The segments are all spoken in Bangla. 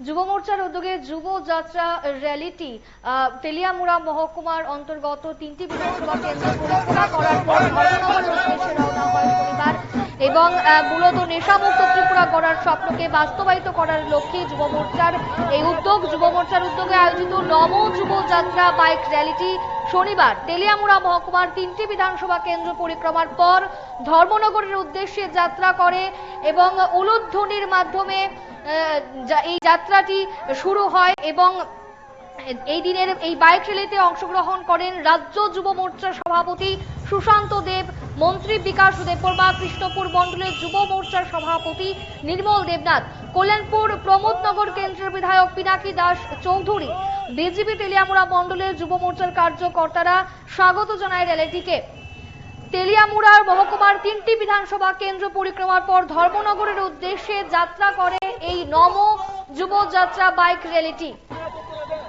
যুব মোর্চার উদ্যোগে যুব যাত্রা র্যালিটি তেলিয়ামুড়া মহকুমার অন্তর্গত 3টি বিধানসভা কেন্দ্র পরিক্রমা করার পর ধর্মনগরের উদ্দেশ্যে রওনা হয় শনিবার এবং মূলত নেশামুক্ত ত্রিপুরা গড়ার স্বপ্নকে বাস্তবায়িত করার লক্ষ্যে যুব মোর্চার এই উদ্যোগ। যুব মোর্চার উদ্যোগে আয়োজিত নম যুব যাত্রা বাইক র্যালিটি শনিবার তেলিয়ামুড়া মহকুমার 3টি বিধানসভা কেন্দ্র পরিক্রমার পর ধর্মনগরের উদ্দেশ্যে যাত্রা করে এবং উলুধ্বনির মাধ্যমে এই যাত্রাটি শুরু হয় এবং এই দিনের এই বাইক র্যালিতে অংশগ্রহণ করেন রাজ্য যুব মোর্চার সভাপতি সুশান্ত দেব, মন্ত্রী বিকাশ দেববর্মা, কৃষ্ণপুর মণ্ডলের যুব মোর্চার সভাপতি নির্মল দেবনাথ, কল্যাণপুর প্রমোদনগর কেন্দ্রের বিধায়ক পিনাকি দাস চৌধুরী, বিজেপি তেলিয়ামুড়া মণ্ডলের যুব মোর্চার কার্যকর্তারা স্বাগত জানায় র্যালিটিকে। তেলিয়ামুড়ার মহকুমার 3টি বিধানসভা কেন্দ্র পরিক্রমার পর ধর্মনগরের উদ্দেশ্যে যাত্রা করে এই নম যুব যাত্রা বাইক র্যালিটি।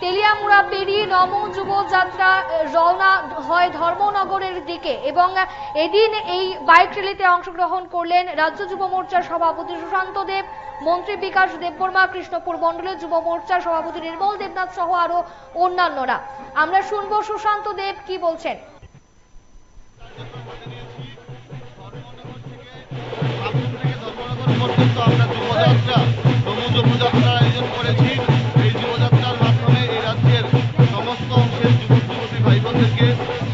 তেলিয়ামুড়া পেরিয়ে নম যুব যাত্রা রওনা হয় ধর্মনগরের দিকে এবং এদিন এই বাইক র্যালিতে অংশগ্রহণ করলেন রাজ্য যুব মোর্চার সভাপতি সুশান্ত দেব, মন্ত্রী বিকাশ দেববর্মা, কৃষ্ণপুর মণ্ডলের যুব মোর্চার সভাপতি নির্মল দেবনাথ সহ আরো অন্যান্যরা। আমরা শুনবো সুশান্ত দেব কি বলছেন। আমরা যুবযাত্রা আয়োজন করেছি। এই যুবযাত্রার মাধ্যমে এই রাজ্যের সমস্ত অংশের যুবক যুবতী ভাই বোনদেরকে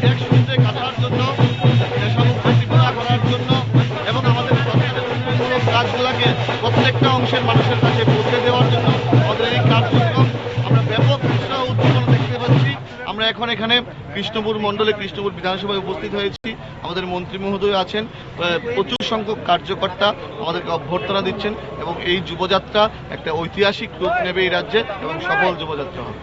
এক সূত্রে গাঁথার জন্য, নেশামুক্ত ত্রিপুরা করার জন্য এবং আমাদের সরকারের উন্নয়নমূলক কাজগুলোকে প্রত্যেকটা অংশের মানুষের কাছে পৌঁছে দেওয়ার জন্য আমাদের এই কার্যক্রম আমরা ব্যাপক উৎসাহ উদ্দীপনা দেখতে পাচ্ছি। আমরা এখন এখানে কৃষ্ণপুর মণ্ডলে কৃষ্ণপুর বিধানসভায় উপস্থিত হয়েছি। আমাদের মন্ত্রী মহোদয় আছেন, প্রচুর সংখ্যক কার্যকর্তা আমাদেরকে অভ্যর্থনা দিচ্ছেন এবং এই যুবযাত্রা একটা ঐতিহাসিক রূপ নেবে এই রাজ্যে এবং সফল যুবযাত্রা হবে।